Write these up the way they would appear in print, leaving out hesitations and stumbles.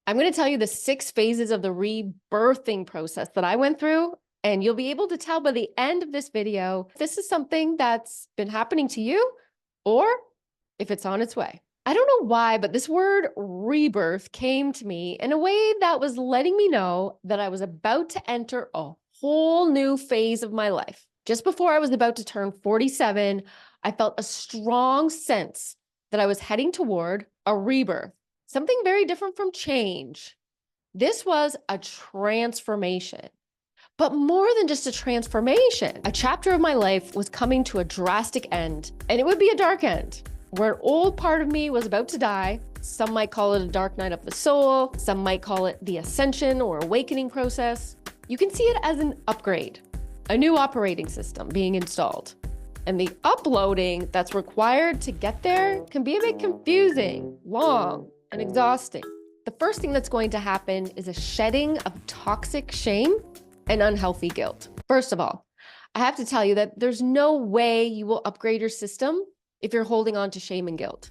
I'm going to tell you the 6 phases of the rebirthing process that I went through, and you'll be able to tell by the end of this video if this is something that's been happening to you or if it's on its way. I don't know why, but this word rebirth came to me in a way that was letting me know that I was about to enter a whole new phase of my life. Just before I was about to turn 47, I felt a strong sense that I was heading toward a rebirth. Something very different from change. This was a transformation, but more than just a transformation. A chapter of my life was coming to a drastic end, and it would be a dark end, where an old part of me was about to die. Some might call it a dark night of the soul. Some might call it the ascension or awakening process. You can see it as an upgrade, a new operating system being installed. And the uploading that's required to get there can be a bit confusing, long, and exhausting. The first thing that's going to happen is a shedding of toxic shame and unhealthy guilt. First of all, I have to tell you that there's no way you will upgrade your system if you're holding on to shame and guilt,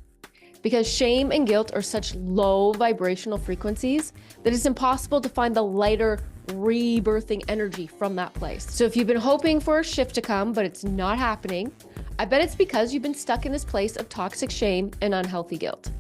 because shame and guilt are such low vibrational frequencies that it's impossible to find the lighter rebirthing energy from that place. So if you've been hoping for a shift to come, but it's not happening, I bet it's because you've been stuck in this place of toxic shame and unhealthy guilt.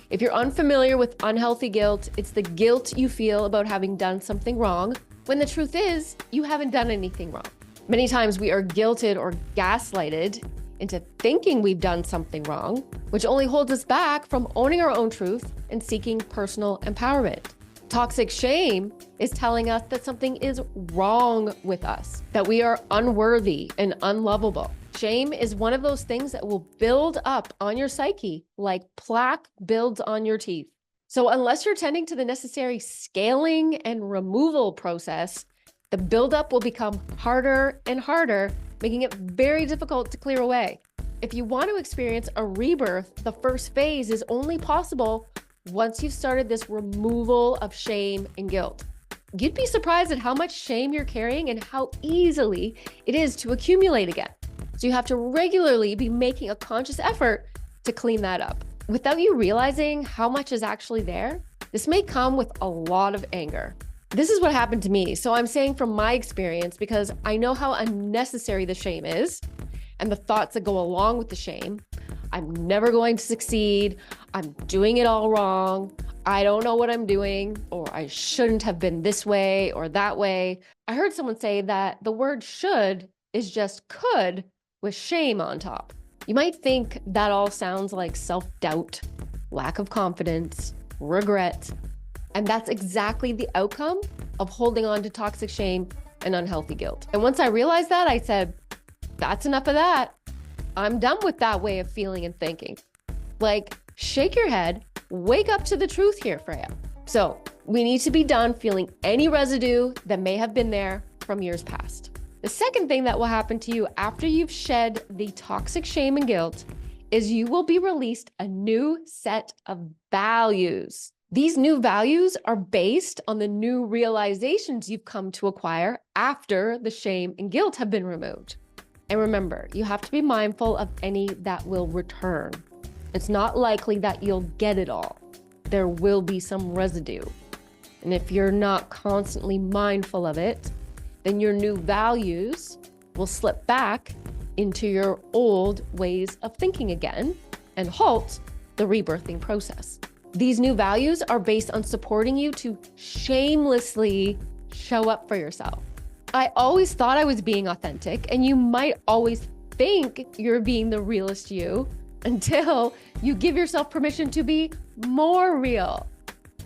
If you're unfamiliar with unhealthy guilt, it's the guilt you feel about having done something wrong, when the truth is, you haven't done anything wrong. Many times we are guilted or gaslighted into thinking we've done something wrong, which only holds us back from owning our own truth and seeking personal empowerment. Toxic shame is telling us that something is wrong with us, that we are unworthy and unlovable. Shame is one of those things that will build up on your psyche like plaque builds on your teeth. So unless you're tending to the necessary scaling and removal process, the buildup will become harder and harder, making it very difficult to clear away. If you want to experience a rebirth, the first phase is only possible once you've started this removal of shame and guilt. You'd be surprised at how much shame you're carrying and how easily it is to accumulate again. So you have to regularly be making a conscious effort to clean that up. Without you realizing how much is actually there, this may come with a lot of anger. This is what happened to me. So I'm saying from my experience, because I know how unnecessary the shame is and the thoughts that go along with the shame. I'm never going to succeed. I'm doing it all wrong. I don't know what I'm doing, or I shouldn't have been this way or that way. I heard someone say that the word should is just could with shame on top. You might think that all sounds like self-doubt, lack of confidence, regret, and that's exactly the outcome of holding on to toxic shame and unhealthy guilt. And once I realized that, I said, that's enough of that. I'm done with that way of feeling and thinking. Like, shake your head, wake up to the truth here, Freya. So we need to be done feeling any residue that may have been there from years past. The second thing that will happen to you after you've shed the toxic shame and guilt is you will be released a new set of values. These new values are based on the new realizations you've come to acquire after the shame and guilt have been removed. And remember, you have to be mindful of any that will return. It's not likely that you'll get it all. There will be some residue. And if you're not constantly mindful of it, then your new values will slip back into your old ways of thinking again and halt the rebirthing process. These new values are based on supporting you to shamelessly show up for yourself. I always thought I was being authentic, and you might always think you're being the realest you until you give yourself permission to be more real.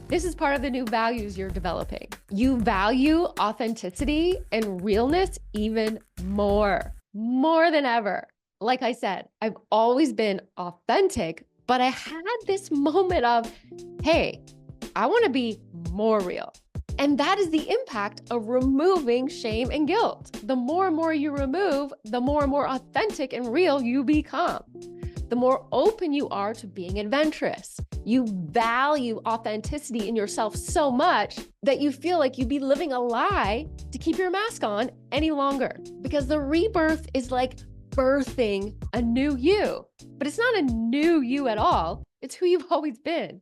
This is part of the new values you're developing. You value authenticity and realness even more than ever. Like I said, I've always been authentic, but I had this moment of, hey, I want to be more real. And that is the impact of removing shame and guilt. The more and more you remove, the more and more authentic and real you become. The more open you are to being adventurous. You value authenticity in yourself so much that you feel like you'd be living a lie to keep your mask on any longer. Because the rebirth is like birthing a new you. But it's not a new you at all. It's who you've always been.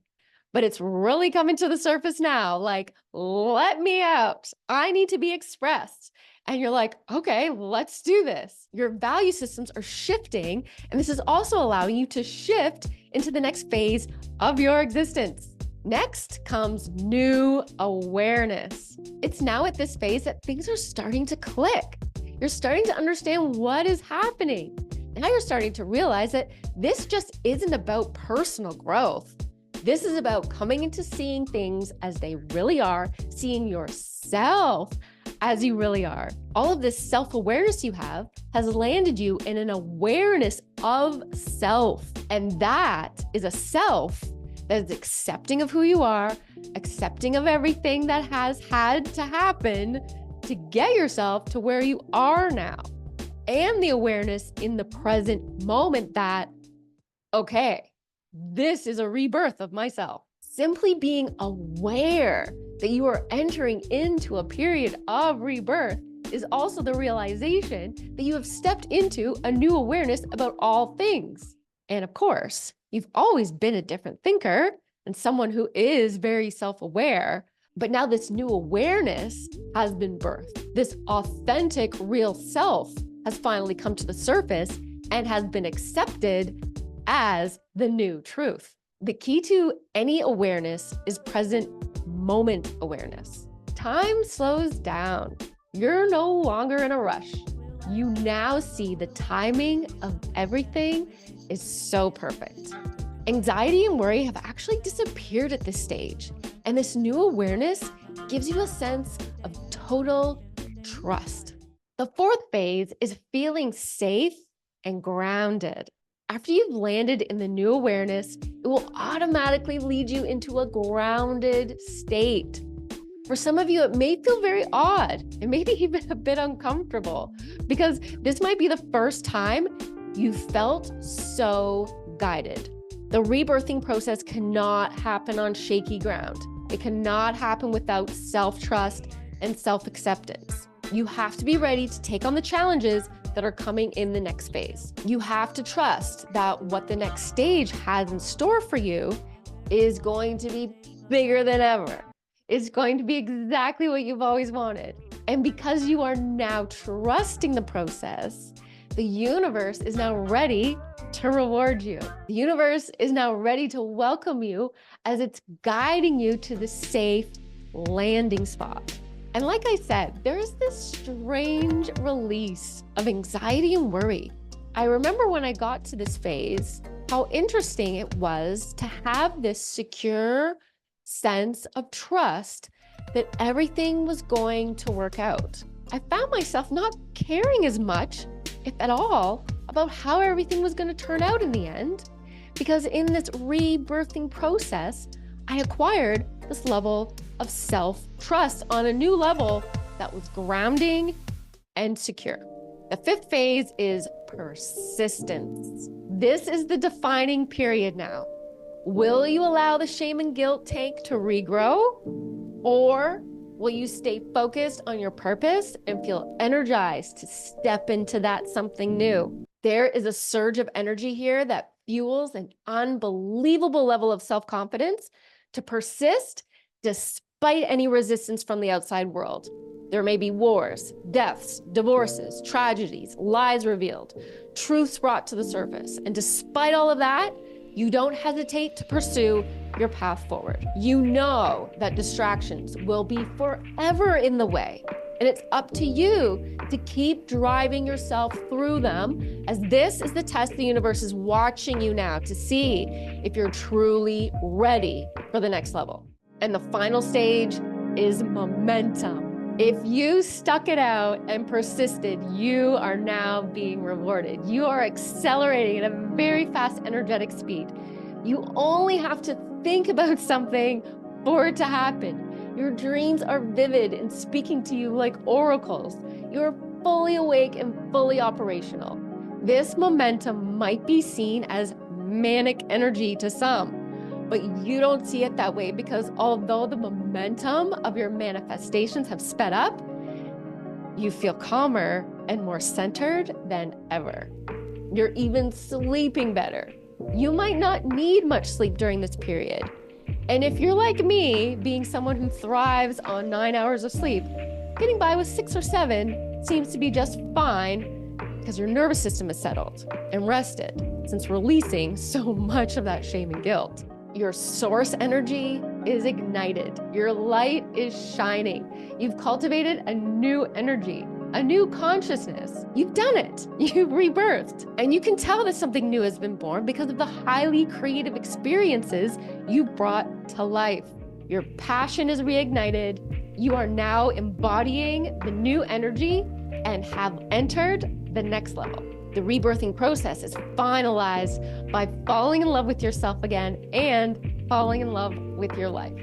but it's really coming to the surface now. Like, let me out. I need to be expressed. And you're like, okay, let's do this. Your value systems are shifting. And this is also allowing you to shift into the next phase of your existence. Next comes new awareness. It's now at this phase that things are starting to click. You're starting to understand what is happening. Now you're starting to realize that this just isn't about personal growth. This is about coming into seeing things as they really are, seeing yourself as you really are. All of this self-awareness you have has landed you in an awareness of self. And that is a self that is accepting of who you are, accepting of everything that has had to happen to get yourself to where you are now. And the awareness in the present moment that, okay, this is a rebirth of myself. Simply being aware that you are entering into a period of rebirth is also the realization that you have stepped into a new awareness about all things. And of course, you've always been a different thinker and someone who is very self-aware, but now this new awareness has been birthed. This authentic, real self has finally come to the surface and has been accepted as the new truth. The key to any awareness is present moment awareness. Time slows down. You're no longer in a rush. You now see the timing of everything is so perfect. Anxiety and worry have actually disappeared at this stage, and this new awareness gives you a sense of total trust. The fourth phase is feeling safe and grounded. After you've landed in the new awareness, it will automatically lead you into a grounded state. For some of you, it may feel very odd and maybe even a bit uncomfortable because this might be the first time you felt so guided. The rebirthing process cannot happen on shaky ground. It cannot happen without self-trust and self-acceptance. You have to be ready to take on the challenges that are coming in the next phase. You have to trust that what the next stage has in store for you is going to be bigger than ever. It's going to be exactly what you've always wanted. And because you are now trusting the process, the universe is now ready to reward you. The universe is now ready to welcome you as it's guiding you to the safe landing spot. And like I said, there is this strange release of anxiety and worry. I remember when I got to this phase, how interesting it was to have this secure sense of trust that everything was going to work out. I found myself not caring as much, if at all, about how everything was going to turn out in the end, because in this rebirthing process, I acquired this level of self-trust on a new level that was grounding and secure. The fifth phase is persistence. This is the defining period now. Will you allow the shame and guilt tank to regrow? Or will you stay focused on your purpose and feel energized to step into that something new? There is a surge of energy here that fuels an unbelievable level of self-confidence to persist despite any resistance from the outside world. There may be wars, deaths, divorces, tragedies, lies revealed, truths brought to the surface. And despite all of that, you don't hesitate to pursue your path forward. You know that distractions will be forever in the way, and it's up to you to keep driving yourself through them, as this is the test the universe is watching you now to see if you're truly ready for the next level. And the final stage is momentum. If you stuck it out and persisted, you are now being rewarded. You are accelerating at a very fast, energetic speed. You only have to think about something for it to happen. Your dreams are vivid and speaking to you like oracles. You're fully awake and fully operational. This momentum might be seen as manic energy to some, but you don't see it that way, because although the momentum of your manifestations have sped up, you feel calmer and more centered than ever. You're even sleeping better. You might not need much sleep during this period. And if you're like me, being someone who thrives on 9 hours of sleep, getting by with 6 or 7 seems to be just fine because your nervous system is settled and rested since releasing so much of that shame and guilt. Your source energy is ignited. Your light is shining. You've cultivated a new energy, a new consciousness. You've done it. You've rebirthed. And you can tell that something new has been born because of the highly creative experiences you brought to life. Your passion is reignited. You are now embodying the new energy and have entered the next level. The rebirthing process is finalized by falling in love with yourself again and falling in love with your life.